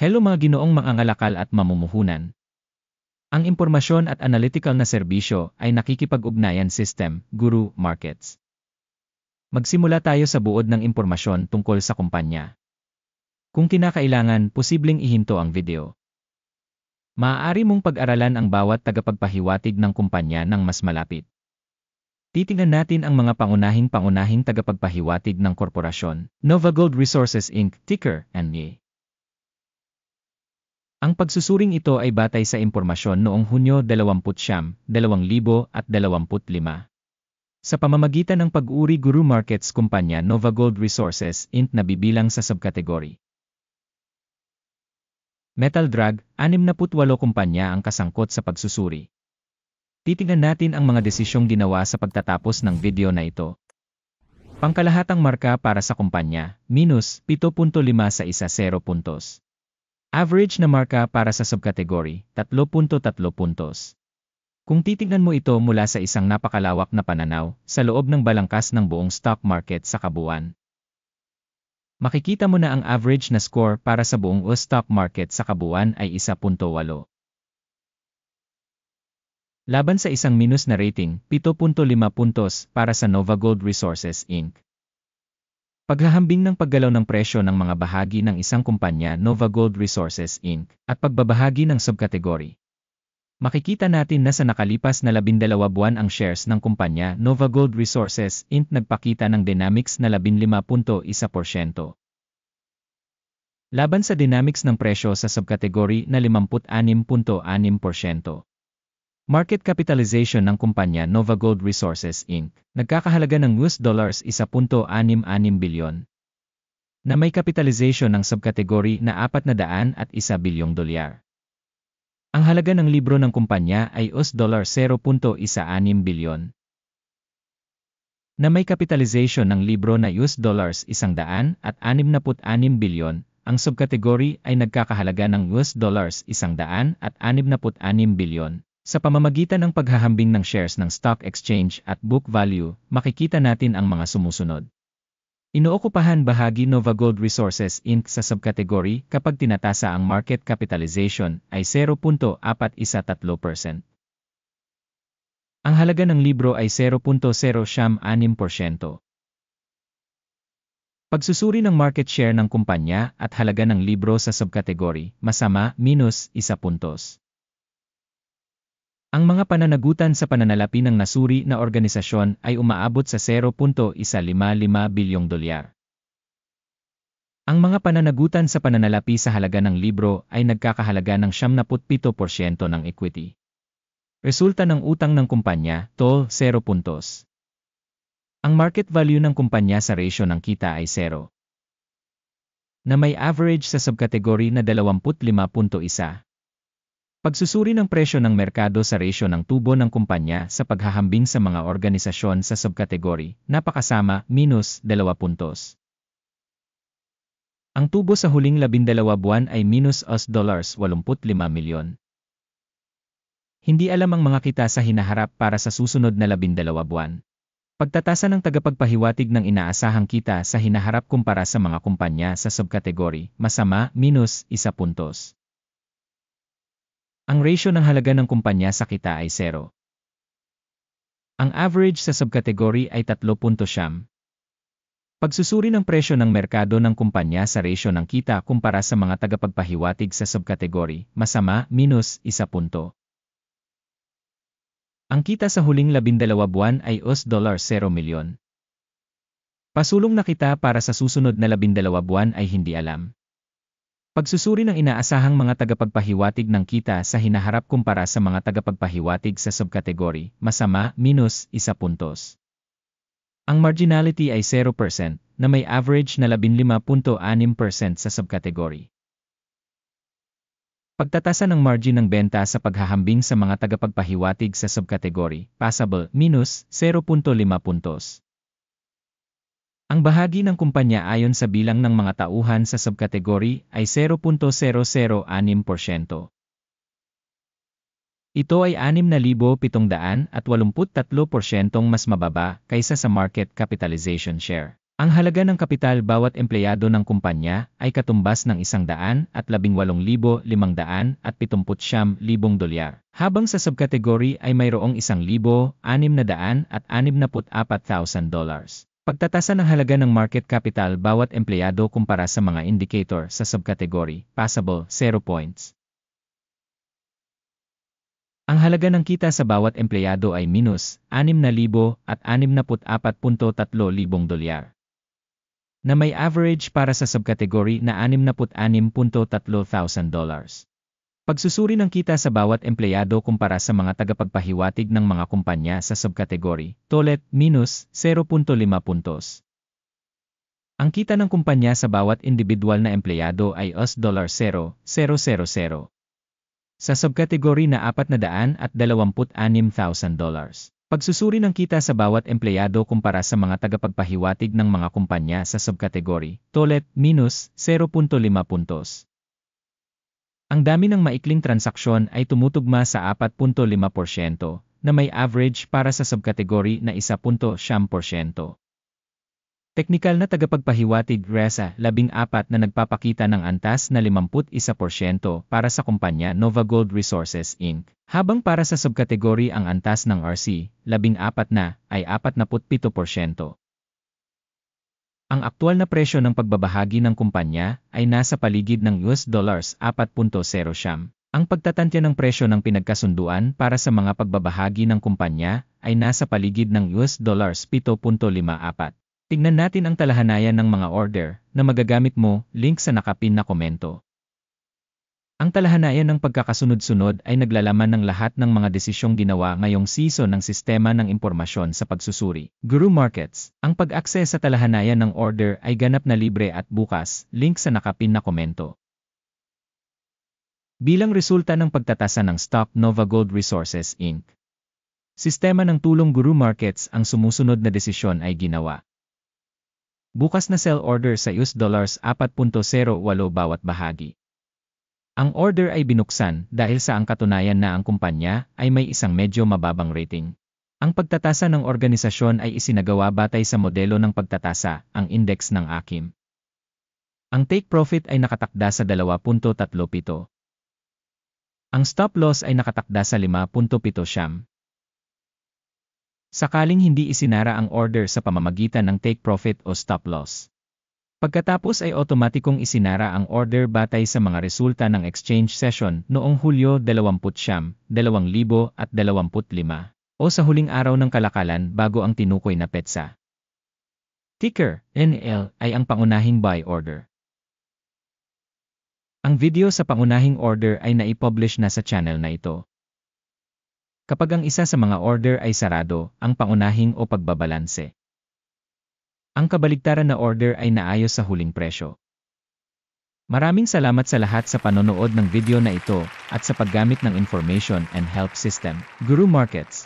Hello mga ginoong mangangalakal at mamumuhunan. Ang impormasyon at analytical na serbisyo ay nakikipag-ugnayan system, Guru Markets. Magsimula tayo sa buod ng impormasyon tungkol sa kumpanya. Kung kinakailangan, posibleng ihinto ang video. Maaari mong pag-aralan ang bawat tagapagpahiwatig ng kumpanya ng mas malapit. Titingnan natin ang mga pangunahing tagapagpahiwatig ng korporasyon, NovaGold Resources Inc., ticker, NY. Ang pagsusuring ito ay batay sa impormasyon noong Hunyo 29, 2025. Sa pamamagitan ng pag-uri Guru Markets kumpanya NovaGold Resources Inc. na bibilang sa subkategory. Metal Drag, 68 kumpanya ang kasangkot sa pagsusuri. Titingnan natin ang mga desisyong ginawa sa pagtatapos ng video na ito. Pangkalahatang marka para sa kumpanya, minus 7.5 sa 10 puntos. Average na marka para sa subkategory, 3.3 puntos. Kung titingnan mo ito mula sa isang napakalawak na pananaw, sa loob ng balangkas ng buong stock market sa kabuuan, makikita mo na ang average na score para sa buong stock market sa kabuuan ay 1.8. Laban sa isang minus na rating, 7.5 puntos para sa NovaGold Resources Inc. Paghahambing ng paggalaw ng presyo ng mga bahagi ng isang kumpanya NovaGold Resources Inc. at pagbabahagi ng subkategory. Makikita natin na sa nakalipas na 12 buwan ang shares ng kumpanya NovaGold Resources Inc. nagpakita ng dynamics na 15.1%. Laban sa dynamics ng presyo sa subkategory na 56.6%. Market capitalization ng kumpanya NovaGold Resources Inc. nagkakahalaga ng $1.66 bilyon, na may capitalization ng subkategory na $401 bilyong. Ang halaga ng libro ng kumpanya ay $0.16 bilyon, na may capitalization ng libro na $166 bilyon. Ang subkategory ay nagkakahalaga ng $166 bilyon. Sa pamamagitan ng paghahambing ng shares ng stock exchange at book value, makikita natin ang mga sumusunod. Inookupahan bahagi NovaGold Resources Inc. sa subkategory kapag tinatasa ang market capitalization ay 0.413%. Ang halaga ng libro ay 0.06%. Pagsusuri ng market share ng kumpanya at halaga ng libro sa subkategory, masama, minus 1 puntos. Ang mga pananagutan sa pananalapi ng nasuri na organisasyon ay umaabot sa 0.155 bilyong dolyar. Ang mga pananagutan sa pananalapi sa halaga ng libro ay nagkakahalaga ng 77% ng equity. Resulta ng utang ng kumpanya, TOL, 0 puntos. Ang market value ng kumpanya sa ratio ng kita ay 0. Na may average sa subkategory na 25.1. Pagsusuri ng presyo ng merkado sa ratio ng tubo ng kumpanya sa paghahambing sa mga organisasyon sa subkategory, napakasama, minus 2 puntos. Ang tubo sa huling 12 buwan ay minus $85 milyon. Hindi alam ang mga kita sa hinaharap para sa susunod na 12 buwan. Pagtatasa ng tagapagpahiwatig ng inaasahang kita sa hinaharap kumpara sa mga kumpanya sa subkategory, masama, minus 1 puntos. Ang ratio ng halaga ng kumpanya sa kita ay 0. Ang average sa subkategory ay 3.9. Pagsusuri ng presyo ng merkado ng kumpanya sa ratio ng kita kumpara sa mga tagapagpahiwatig sa subkategory, masama, minus 1 punto. Ang kita sa huling 12 buwan ay $0 milyon. Pasulong na kita para sa susunod na 12 buwan ay hindi alam. Pagsusuri ng inaasahang mga tagapagpahiwatig ng kita sa hinaharap kumpara sa mga tagapagpahiwatig sa subkategory, masama, minus 1 puntos. Ang marginality ay 0% na may average na 15.6% sa subkategory. Pagtatasa ng margin ng benta sa paghahambing sa mga tagapagpahiwatig sa subkategory, passable, minus 0.5 puntos. Ang bahagi ng kumpanya ayon sa bilang ng mga tauhan sa subkategory ay 0.006%. Ito ay 6,783% mas mababa kaysa sa market capitalization share. Ang halaga ng kapital bawat empleyado ng kumpanya ay katumbas ng $118,579 dolyar, habang sa subkategory ay mayroong $1,664,000. Pagtatasa ng halaga ng market capital bawat empleyado kumpara sa mga indicator sa subkategory, passable, 0 points. Ang halaga ng kita sa bawat empleyado ay -$6,064,300 dolyar, na may average para sa subkategory na $66,300. Pagsusuri ng kita sa bawat empleyado kumpara sa mga tagapagpahiwatig ng mga kumpanya sa subkategory, TOLET, -0.5 puntos. Ang kita ng kumpanya sa bawat individual na empleyado ay $0,000. Sa subkategory na $426,000. Pagsusuri ng kita sa bawat empleyado kumpara sa mga tagapagpahiwatig ng mga kumpanya sa subkategory, TOLET, -0.5 puntos. Ang dami ng maikling transaksyon ay tumutugma sa 4.5% na may average para sa subkategory na 1.7%. Teknikal na tagapagpahiwatig RESA 14 na nagpapakita ng antas na 51% para sa kumpanya NovaGold Resources Inc. Habang para sa subkategory ang antas ng RC 14 na ay 47%. Ang aktual na presyo ng pagbabahagi ng kumpanya ay nasa paligid ng $4.0. Ang pagtatantya ng presyo ng pinagkasunduan para sa mga pagbabahagi ng kumpanya ay nasa paligid ng $7.54. Tingnan natin ang talahanayan ng mga order na magagamit mo, link sa nakapin na komento. Ang talahanayan ng pagkakasunod-sunod ay naglalaman ng lahat ng mga desisyong ginawa ngayong season ng sistema ng impormasyon sa pagsusuri. Guru Markets. Ang pag-access sa talahanayan ng order ay ganap na libre at bukas, link sa nakapin na komento. Bilang resulta ng pagtatasa ng stock NovaGold Resources Inc. Sistema ng tulong Guru Markets ang sumusunod na desisyon ay ginawa. Bukas na sell order sa $4.08 bawat bahagi. Ang order ay binuksan dahil sa ang katunayan na ang kumpanya ay may isang medyo mababang rating. Ang pagtatasa ng organisasyon ay isinagawa batay sa modelo ng pagtatasa, ang index ng AKIM. Ang take profit ay nakatakda sa 2.37. Ang stop loss ay nakatakda sa 5.7. Sakaling hindi isinara ang order sa pamamagitan ng take profit o stop loss. Pagkatapos ay otomatikong isinara ang order batay sa mga resulta ng exchange session noong Hulyo 20, 2025 o sa huling araw ng kalakalan bago ang tinukoy na petsa. Ticker, NL, ay ang pangunahing buy order. Ang video sa pangunahing order ay naipublish na sa channel na ito. Kapag ang isa sa mga order ay sarado, ang pangunahing o pagbabalanse. Ang kabaligtaran na order ay naayos sa huling presyo. Maraming salamat sa lahat sa panonood ng video na ito at sa paggamit ng information and help system, Guru Markets.